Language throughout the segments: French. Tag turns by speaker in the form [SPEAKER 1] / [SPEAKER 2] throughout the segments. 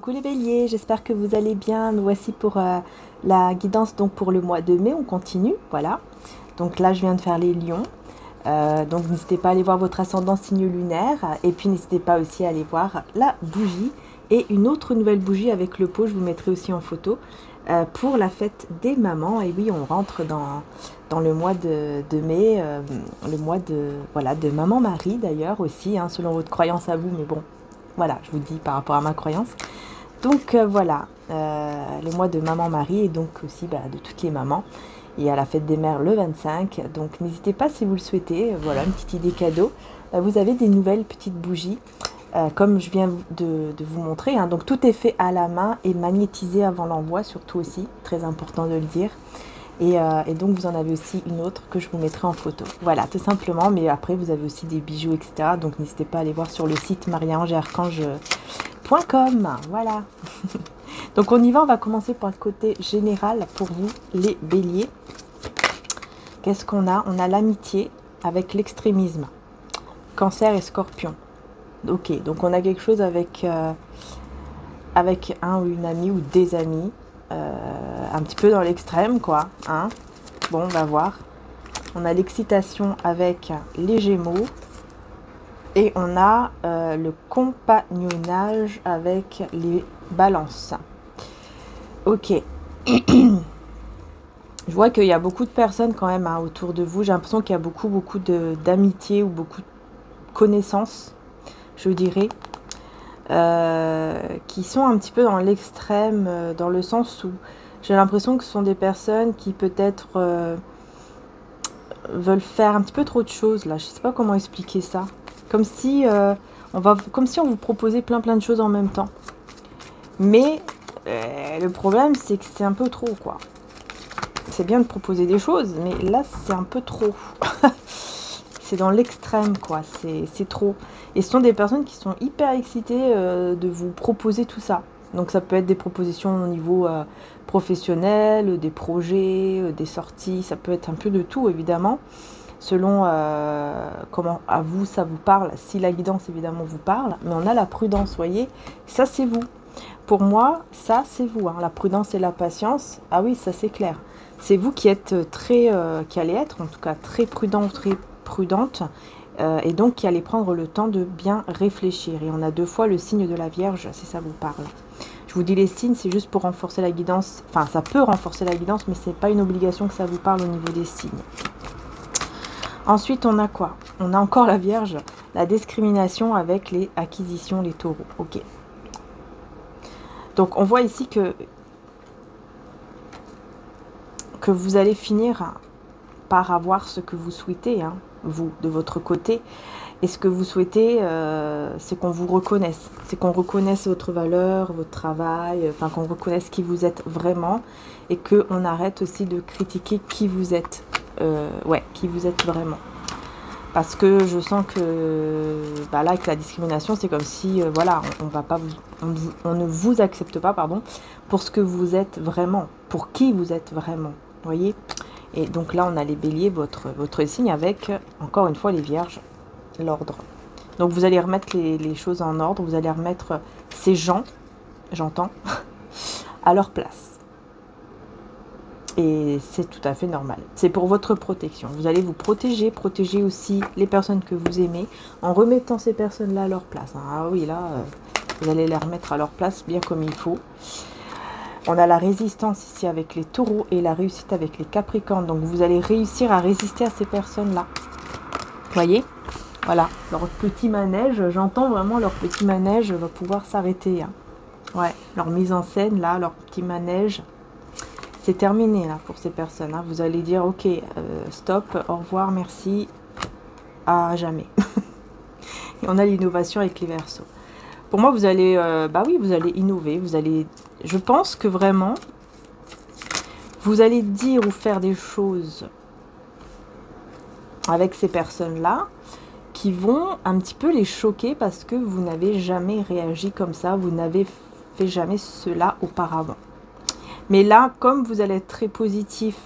[SPEAKER 1] Coucou les béliers, j'espère que vous allez bien. Nous voici pour la guidance donc pour le mois de mai, on continue, voilà. Donc là je viens de faire les lions, donc n'hésitez pas à aller voir votre ascendant signe lunaire et puis n'hésitez pas aussi à aller voir la bougie et une autre nouvelle bougie avec le pot, je vous mettrai aussi en photo pour la fête des mamans. Et oui, on rentre dans le mois de mai, le mois de, voilà, de Maman Marie d'ailleurs aussi, hein, selon votre croyance à vous, mais bon. Voilà, je vous dis par rapport à ma croyance. Donc voilà, le mois de Maman Marie et donc aussi de toutes les mamans. Et à la fête des mères le 25. Donc n'hésitez pas si vous le souhaitez. Voilà, une petite idée cadeau. Vous avez des nouvelles petites bougies, comme je viens de vous montrer. Hein. Donc tout est fait à la main et magnétisé avant l'envoi, surtout aussi. Très important de le dire. Et donc vous en avez aussi une autre que je vous mettrai en photo. Voilà, tout simplement. Mais après, vous avez aussi des bijoux, etc. Donc n'hésitez pas à aller voir sur le site mariaangearchange.com. Voilà. Donc on y va, on va commencer par le côté général pour vous, les béliers. Qu'est-ce qu'on a? On a l'amitié avec l'extrémisme. Cancer et scorpion. Ok, donc on a quelque chose avec un ou une amie ou des amis. Un petit peu dans l'extrême quoi, hein. Bon, on va voir. On a l'excitation avec les gémeaux et on a le compagnonnage avec les balances. Ok. Je vois qu'il y a beaucoup de personnes quand même hein, autour de vous. J'ai l'impression qu'il y a beaucoup d'amitié ou beaucoup de connaissances, je dirais, qui sont un petit peu dans l'extrême, dans le sens où j'ai l'impression que ce sont des personnes qui peut-être veulent faire un petit peu trop de choses là. Je sais pas comment expliquer ça. Comme si on vous proposait plein de choses en même temps. Mais le problème c'est que c'est un peu trop quoi. C'est bien de proposer des choses, mais là c'est un peu trop. C'est dans l'extrême quoi. C'est trop. Et ce sont des personnes qui sont hyper excitées de vous proposer tout ça. Donc ça peut être des propositions au niveau professionnel, des projets, des sorties, ça peut être un peu de tout évidemment, selon comment à vous ça vous parle, si la guidance évidemment vous parle, mais on a la prudence, vous voyez, ça c'est vous. Pour moi, ça c'est vous, hein, la prudence et la patience, ah oui ça c'est clair. C'est vous qui êtes qui allez être en tout cas très prudent, très prudente, et donc qui allez prendre le temps de bien réfléchir. Et on a 2 fois le signe de la Vierge, si ça vous parle. Je vous dis les signes, c'est juste pour renforcer la guidance. Enfin, ça peut renforcer la guidance, mais c'est pas une obligation que ça vous parle au niveau des signes. Ensuite, on a quoi? On a encore la Vierge, la discrimination avec les acquisitions, les taureaux. Ok. Donc, on voit ici que vous allez finir par avoir ce que vous souhaitez, hein, vous, de votre côté. Et ce que vous souhaitez, c'est qu'on vous reconnaisse. C'est qu'on reconnaisse votre valeur, votre travail, enfin qu'on reconnaisse qui vous êtes vraiment. Et qu'on arrête aussi de critiquer qui vous êtes. Qui vous êtes vraiment. Parce que je sens que là, avec la discrimination, c'est comme si, voilà, on ne vous accepte pas, pardon, pour ce que vous êtes vraiment. Pour qui vous êtes vraiment. Vous voyez? Et donc là, on a les béliers, votre signe avec, encore une fois, les vierges. L'ordre. Donc vous allez remettre les choses en ordre, vous allez remettre ces gens, j'entends, à leur place. Et c'est tout à fait normal. C'est pour votre protection. Vous allez vous protéger aussi les personnes que vous aimez en remettant ces personnes-là à leur place. Ah oui, là, vous allez les remettre à leur place bien comme il faut. On a la résistance ici avec les taureaux et la réussite avec les capricornes. Donc vous allez réussir à résister à ces personnes-là. Vous voyez ? Voilà, leur petit manège, j'entends vraiment leur petit manège va pouvoir s'arrêter. Hein. Ouais, leur mise en scène, là, leur petit manège, c'est terminé là pour ces personnes. Hein. Vous allez dire, ok, stop, au revoir, merci, à jamais. Et on a l'innovation avec les Verseaux. Pour moi, vous allez, oui, vous allez innover, vous allez, je pense que vraiment, vous allez dire ou faire des choses avec ces personnes-là, qui vont un petit peu les choquer parce que vous n'avez jamais réagi comme ça, vous n'avez fait jamais cela auparavant. Mais là, comme vous allez être très positif,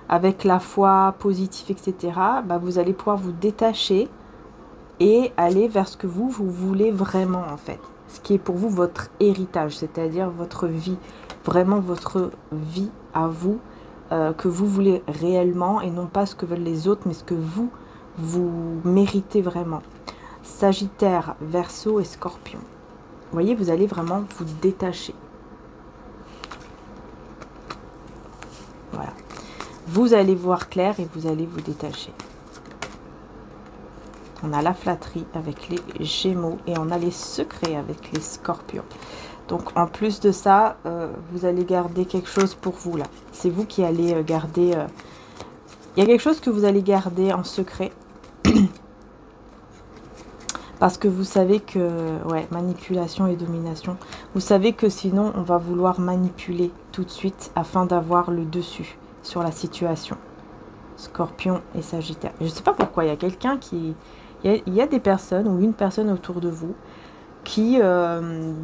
[SPEAKER 1] avec la foi positive, etc., vous allez pouvoir vous détacher et aller vers ce que vous voulez vraiment, en fait. ce qui est pour vous votre héritage, c'est-à-dire votre vie, vraiment votre vie à vous, que vous voulez réellement et non pas ce que veulent les autres, mais ce que vous méritez vraiment. Sagittaire, Verseau et Scorpion. Vous voyez, vous allez vraiment vous détacher. Voilà. Vous allez voir clair et vous allez vous détacher. On a la flatterie avec les Gémeaux et on a les secrets avec les Scorpions. Donc en plus de ça, vous allez garder quelque chose pour vous là. C'est vous qui allez garder... Il y a quelque chose que vous allez garder en secret. Parce que vous savez que... Ouais, manipulation et domination. Vous savez que sinon, on va vouloir manipuler tout de suite afin d'avoir le dessus sur la situation. Scorpion et Sagittaire. Je ne sais pas pourquoi, il y a quelqu'un qui... Il y a des personnes ou une personne autour de vous qui,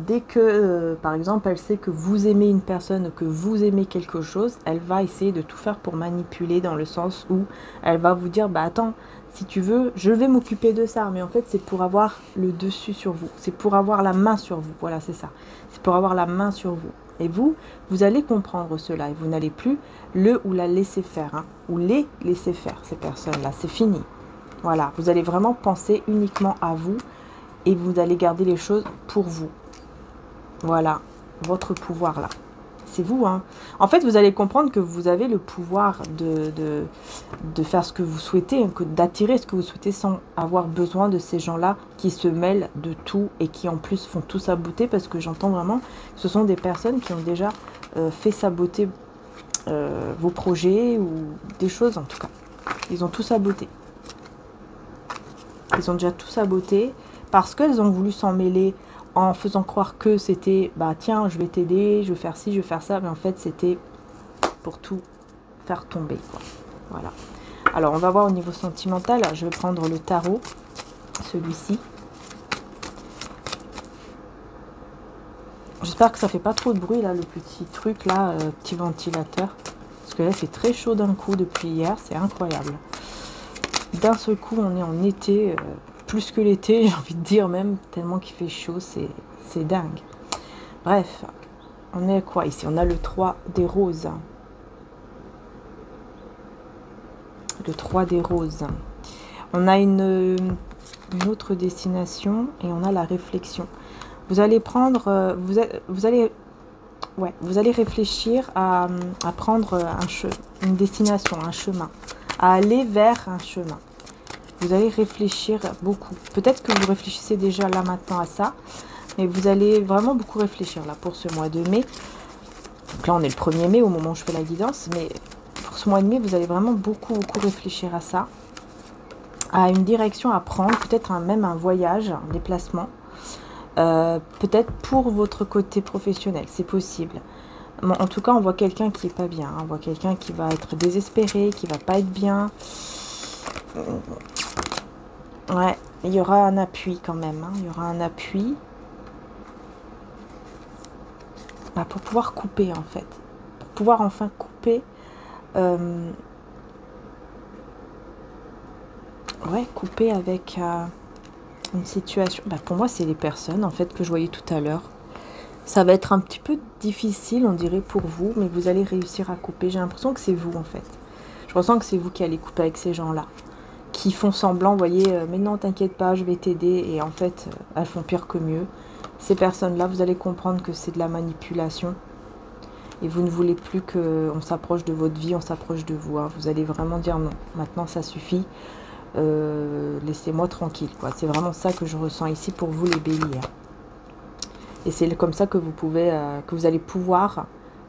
[SPEAKER 1] dès que, par exemple, elle sait que vous aimez une personne, que vous aimez quelque chose, elle va essayer de tout faire pour manipuler dans le sens où elle va vous dire, bah attends, si tu veux, je vais m'occuper de ça. Mais en fait, c'est pour avoir le dessus sur vous. C'est pour avoir la main sur vous. Voilà, c'est ça. C'est pour avoir la main sur vous. Et vous, vous allez comprendre cela. Et vous n'allez plus le ou la laisser faire. Hein, ou les laisser faire, ces personnes-là. C'est fini. Voilà, vous allez vraiment penser uniquement à vous. Et vous allez garder les choses pour vous. Voilà, votre pouvoir là. C'est vous, hein. En fait, vous allez comprendre que vous avez le pouvoir de faire ce que vous souhaitez, d'attirer ce que vous souhaitez sans avoir besoin de ces gens-là qui se mêlent de tout et qui en plus font tout saboter, parce que j'entends vraiment, ce sont des personnes qui ont déjà fait saboter vos projets ou des choses en tout cas. Ils ont tout saboté. Ils ont déjà tout saboté. Parce qu'elles ont voulu s'en mêler en faisant croire que c'était, bah tiens, je vais t'aider, je vais faire ci, je vais faire ça. Mais en fait, c'était pour tout faire tomber, quoi. Voilà. Alors, on va voir au niveau sentimental. Je vais prendre le tarot, celui-ci. J'espère que ça fait pas trop de bruit, là, le petit truc, là, petit ventilateur. Parce que là, c'est très chaud d'un coup depuis hier. C'est incroyable. D'un seul coup, on est en été... plus que l'été, j'ai envie de dire même, tellement qu'il fait chaud, c'est dingue. Bref, on est quoi ici? On a le 3 des roses. Le 3 des roses. On a une autre destination et on a la réflexion. Vous allez prendre, vous allez réfléchir à prendre une destination, un chemin, à aller vers un chemin. Vous allez réfléchir beaucoup. Peut-être que vous réfléchissez déjà là maintenant à ça. Mais vous allez vraiment beaucoup réfléchir là pour ce mois de mai. Donc là on est le 1er mai au moment où je fais la guidance. Mais pour ce mois de mai vous allez vraiment beaucoup réfléchir à ça. À une direction à prendre. Peut-être même un voyage, un déplacement. Peut-être pour votre côté professionnel. C'est possible. Bon, en tout cas on voit quelqu'un qui est pas bien. On voit quelqu'un qui va être désespéré, qui va pas être bien. Ouais, il y aura un appui quand même. Hein. Il y aura un appui. Bah, pour pouvoir couper en fait. Pour pouvoir enfin couper. Ouais, couper avec une situation. Bah, pour moi, c'est les personnes en fait que je voyais tout à l'heure. Ça va être un petit peu difficile, on dirait, pour vous. Mais vous allez réussir à couper. J'ai l'impression que c'est vous en fait. Je ressens que c'est vous qui allez couper avec ces gens-là. Qui font semblant, vous voyez, mais non, t'inquiète pas, je vais t'aider. Et en fait, elles font pire que mieux. Ces personnes-là, vous allez comprendre que c'est de la manipulation. Et vous ne voulez plus qu'on s'approche de votre vie, on s'approche de vous. Hein. Vous allez vraiment dire non, maintenant ça suffit. Laissez-moi tranquille, quoi. C'est vraiment ça que je ressens ici pour vous, les béliers. Hein. Et c'est comme ça que vous pouvez, que vous allez pouvoir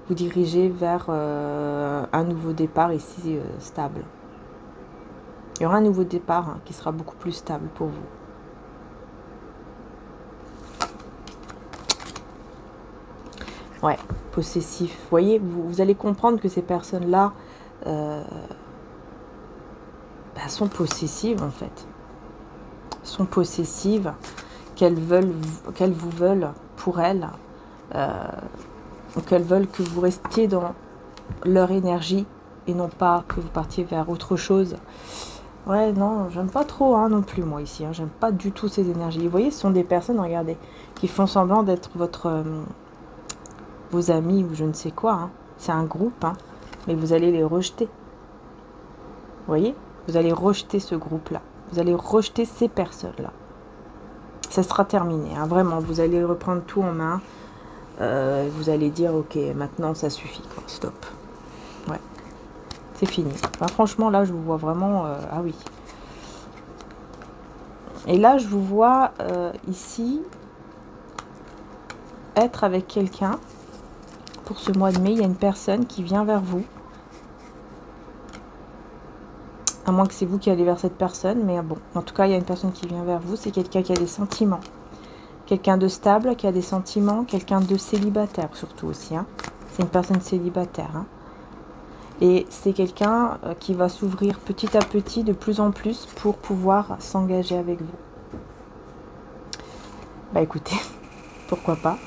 [SPEAKER 1] vous diriger vers un nouveau départ ici stable. Il y aura un nouveau départ hein, qui sera beaucoup plus stable pour vous. Ouais, possessif. Vous voyez, vous allez comprendre que ces personnes-là sont possessives en fait. Sont possessives, qu'elles vous veulent pour elles. Ou qu'elles veulent que vous restiez dans leur énergie et non pas que vous partiez vers autre chose. Ouais, non, j'aime pas trop hein, non plus, moi, ici. Hein, j'aime pas du tout ces énergies. Vous voyez, ce sont des personnes, regardez, qui font semblant d'être vos amis ou je ne sais quoi. Hein. C'est un groupe, hein, mais vous allez les rejeter. Vous voyez? Vous allez rejeter ce groupe-là. Vous allez rejeter ces personnes-là. Ça sera terminé, hein, vraiment. Vous allez reprendre tout en main. Vous allez dire, ok, maintenant ça suffit, quoi. Stop. Ouais, c'est fini. Enfin, franchement, là, je vous vois vraiment... ah oui. Et là, je vous vois ici être avec quelqu'un. Pour ce mois de mai, il y a une personne qui vient vers vous. À moins que c'est vous qui allez vers cette personne, mais bon, en tout cas, il y a une personne qui vient vers vous. C'est quelqu'un qui a des sentiments. Quelqu'un de stable, qui a des sentiments. Quelqu'un de célibataire, surtout aussi. Hein. C'est une personne célibataire. Hein. Et c'est quelqu'un qui va s'ouvrir petit à petit, de plus en plus, pour pouvoir s'engager avec vous. Bah écoutez, pourquoi pas.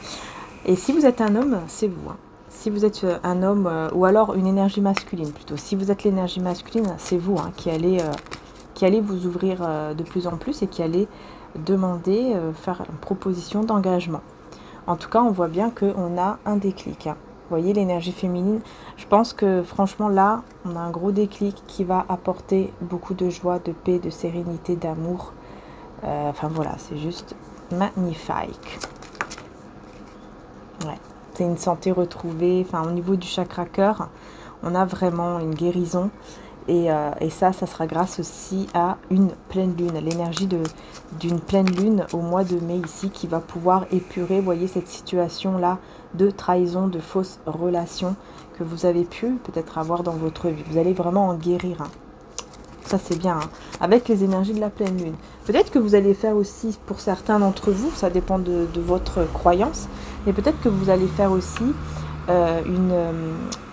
[SPEAKER 1] Et si vous êtes un homme, c'est vous. Hein. Si vous êtes un homme, ou alors une énergie masculine plutôt. Si vous êtes l'énergie masculine, c'est vous hein, qui allez vous ouvrir de plus en plus et qui allez demander, faire une proposition d'engagement. En tout cas, on voit bien qu'on a un déclic. Hein. Vous voyez, l'énergie féminine, je pense que franchement là, on a un gros déclic qui va apporter beaucoup de joie, de paix, de sérénité, d'amour. Enfin voilà, c'est juste magnifique. Ouais. C'est une santé retrouvée. Enfin, au niveau du chakra cœur, on a vraiment une guérison. Et ça sera grâce aussi à une pleine lune, l'énergie d'une pleine lune au mois de mai ici qui va pouvoir épurer, vous voyez, cette situation-là de trahison, de fausses relations que vous avez pu peut-être avoir dans votre vie. Vous allez vraiment en guérir. Hein. Ça, c'est bien. Hein. Avec les énergies de la pleine lune. Peut-être que vous allez faire aussi, pour certains d'entre vous, ça dépend de votre croyance, mais peut-être que vous allez faire aussi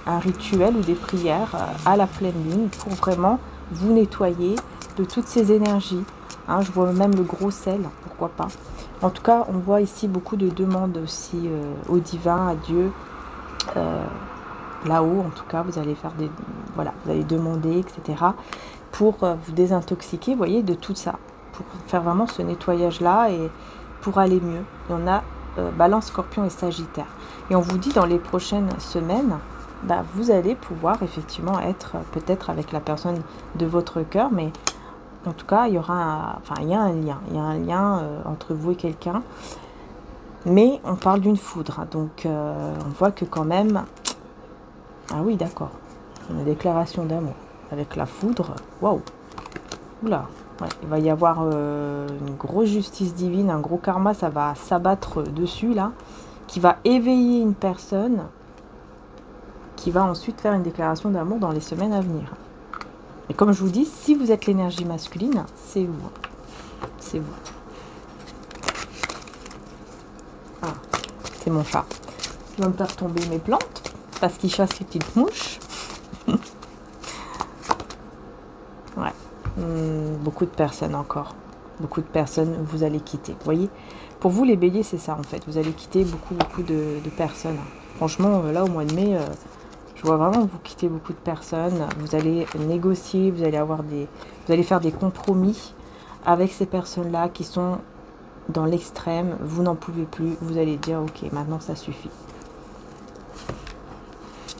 [SPEAKER 1] un rituel ou des prières à la pleine lune pour vraiment vous nettoyer de toutes ces énergies. Hein, je vois même le gros sel, pourquoi pas. En tout cas, on voit ici beaucoup de demandes aussi au divin, à Dieu. Là-haut, en tout cas, vous allez faire des... Voilà, vous allez demander, etc. pour vous désintoxiquer, vous voyez, de tout ça. Pour faire vraiment ce nettoyage-là et pour aller mieux. Et on a Balance, Scorpion et Sagittaire. Et on vous dit dans les prochaines semaines, bah, vous allez pouvoir effectivement être peut-être avec la personne de votre cœur, mais en tout cas, il y aura il y a un lien. Il y a un lien entre vous et quelqu'un. Mais on parle d'une foudre. Hein, donc, on voit que quand même... Ah oui, d'accord. Une déclaration d'amour. Avec la foudre. Waouh. Oula. Ouais, il va y avoir une grosse justice divine, un gros karma, ça va s'abattre dessus, là, qui va éveiller une personne, qui va ensuite faire une déclaration d'amour dans les semaines à venir. Et comme je vous dis, si vous êtes l'énergie masculine, c'est vous. C'est vous. Ah, c'est mon chat. Il va me faire tomber mes plantes, parce qu'il chasse les petites mouches. Ouais. Beaucoup de personnes encore. Beaucoup de personnes, vous allez quitter. Vous voyez, pour vous, les béliers, c'est ça, en fait. Vous allez quitter beaucoup de personnes. Franchement, là, au mois de mai, je vois vraiment vous quitter beaucoup de personnes. Vous allez négocier, vous allez faire des compromis avec ces personnes-là qui sont dans l'extrême. Vous n'en pouvez plus. Vous allez dire, ok, maintenant, ça suffit.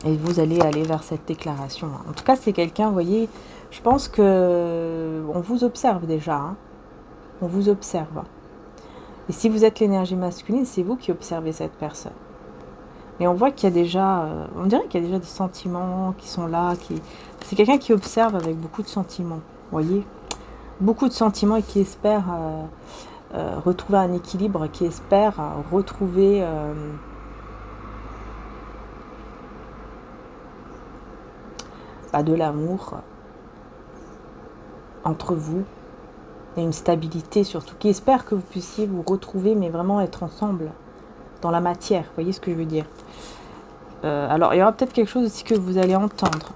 [SPEAKER 1] Et vous allez aller vers cette déclaration. En tout cas, c'est quelqu'un, vous voyez, je pense que on vous observe déjà. Hein. On vous observe. Et si vous êtes l'énergie masculine, c'est vous qui observez cette personne. Et on voit qu'il y a déjà, on dirait qu'il y a déjà des sentiments qui sont là. C'est quelqu'un qui observe avec beaucoup de sentiments. Vous voyez, beaucoup de sentiments et qui espère retrouver un équilibre, qui espère retrouver... de l'amour entre vous et une stabilité surtout, qui espère que vous puissiez vous retrouver mais vraiment être ensemble dans la matière, vous voyez ce que je veux dire. Alors il y aura peut-être quelque chose aussi que vous allez entendre.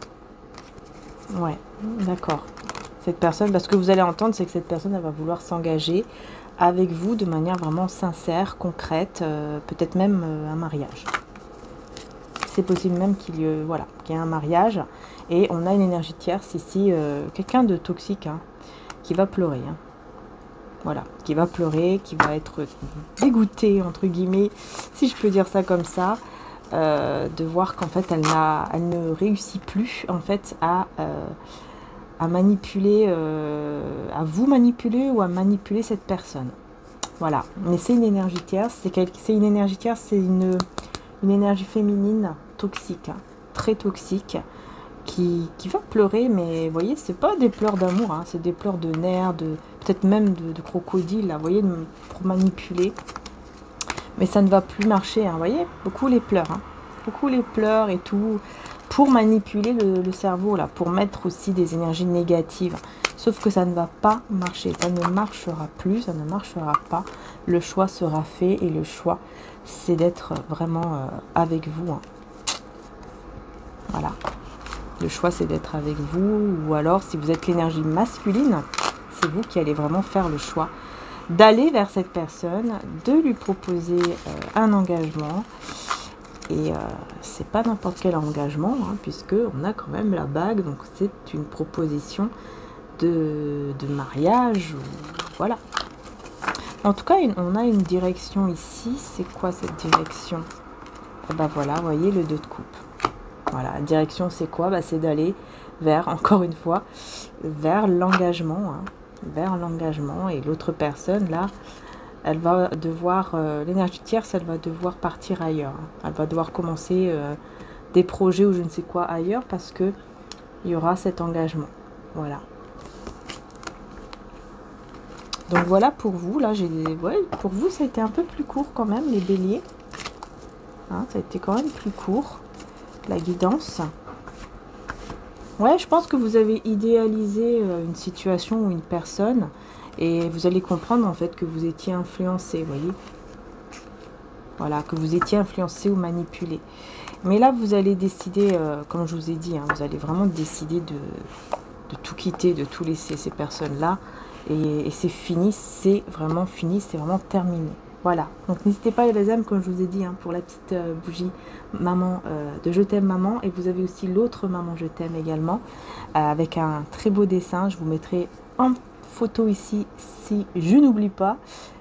[SPEAKER 1] Ouais, d'accord. Cette personne, parce que vous allez entendre, c'est que cette personne elle va vouloir s'engager avec vous de manière vraiment sincère, concrète, peut-être même un mariage. C'est possible même qu'il y ait un mariage. Et on a une énergie tierce ici, quelqu'un de toxique. Hein. qui va pleurer. Hein. Voilà, qui va pleurer, qui va être dégoûtée, entre guillemets, si je peux dire ça comme ça, de voir qu'en fait, elle ne réussit plus, en fait, à manipuler, à vous manipuler ou à manipuler cette personne. Voilà, mais c'est une énergie tierce, c'est une énergie tierce, c'est une énergie féminine toxique, hein, très toxique, qui va pleurer, mais vous voyez, c'est pas des pleurs d'amour, hein, c'est des pleurs de nerfs, peut-être même de crocodile, là, vous voyez, pour manipuler. Mais ça ne va plus marcher, hein, vous voyez, beaucoup les pleurs, hein, beaucoup les pleurs et tout, pour manipuler le cerveau, là, pour mettre aussi des énergies négatives. Sauf que ça ne va pas marcher, ça ne marchera plus, ça ne marchera pas. Le choix sera fait et le choix, c'est d'être vraiment avec vous. Hein. Voilà. Le choix, c'est d'être avec vous, ou alors, si vous êtes l'énergie masculine, c'est vous qui allez vraiment faire le choix d'aller vers cette personne, de lui proposer un engagement. Et c'est pas n'importe quel engagement, hein, puisque on a quand même la bague, donc c'est une proposition de mariage. Voilà. En tout cas, on a une direction ici. C'est quoi cette direction? Et ben voilà, vous voyez le 2 de coupe. Voilà, la direction c'est quoi? Bah, c'est d'aller vers, encore une fois, vers l'engagement. Hein, vers l'engagement. Et l'autre personne, là, elle va devoir, l'énergie tierce, elle va devoir partir ailleurs. Hein. Elle va devoir commencer des projets ou je ne sais quoi ailleurs parce que il y aura cet engagement. Voilà. Donc voilà pour vous. Là, ouais, pour vous, ça a été un peu plus court quand même, les béliers. Hein, ça a été quand même plus court. La guidance. Ouais, je pense que vous avez idéalisé une situation ou une personne et vous allez comprendre en fait que vous étiez influencé, vous voyez. Voilà, que vous étiez influencé ou manipulé. Mais là, vous allez décider, comme je vous ai dit, hein, vous allez vraiment décider de tout quitter, de tout laisser ces personnes-là. Et c'est fini, c'est vraiment terminé. Voilà, donc n'hésitez pas les amis, comme je vous ai dit, hein, pour la petite bougie maman de Je t'aime maman. Et vous avez aussi l'autre maman Je t'aime également, avec un très beau dessin. Je vous mettrai en photo ici, si je n'oublie pas.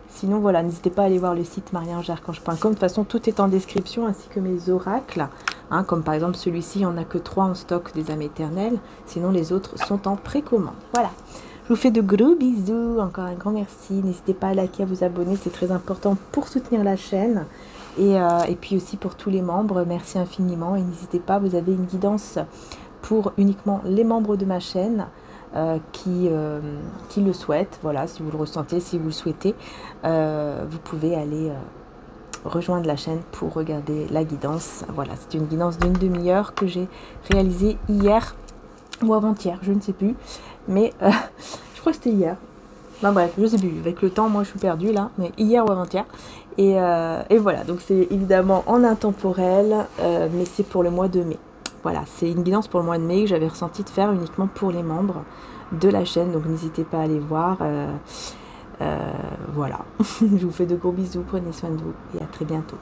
[SPEAKER 1] Sinon, voilà, n'hésitez pas à aller voir le site mariangearchange.com. De toute façon, tout est en description, ainsi que mes oracles. Hein, comme par exemple celui-ci, il n'y en a que 3 en stock des âmes éternelles. Sinon, les autres sont en précommande. Voilà. Je vous fais de gros bisous, encore un grand merci. N'hésitez pas à liker, à vous abonner, c'est très important pour soutenir la chaîne. Et puis aussi pour tous les membres, merci infiniment. Et n'hésitez pas, vous avez une guidance pour uniquement les membres de ma chaîne qui le souhaitent. Voilà, si vous le ressentez, si vous le souhaitez, vous pouvez aller rejoindre la chaîne pour regarder la guidance. Voilà, c'est une guidance d'une demi-heure que j'ai réalisée hier ou avant-hier, je ne sais plus. Mais je crois que c'était hier. Ben bref, je sais plus. Avec le temps, moi je suis perdue là. Mais hier ou avant-hier. Et voilà. Donc c'est évidemment en intemporel. Mais c'est pour le mois de mai. Voilà. C'est une guidance pour le mois de mai que j'avais ressenti de faire uniquement pour les membres de la chaîne. Donc n'hésitez pas à aller voir. Voilà. Je vous fais de gros bisous. Prenez soin de vous. Et à très bientôt.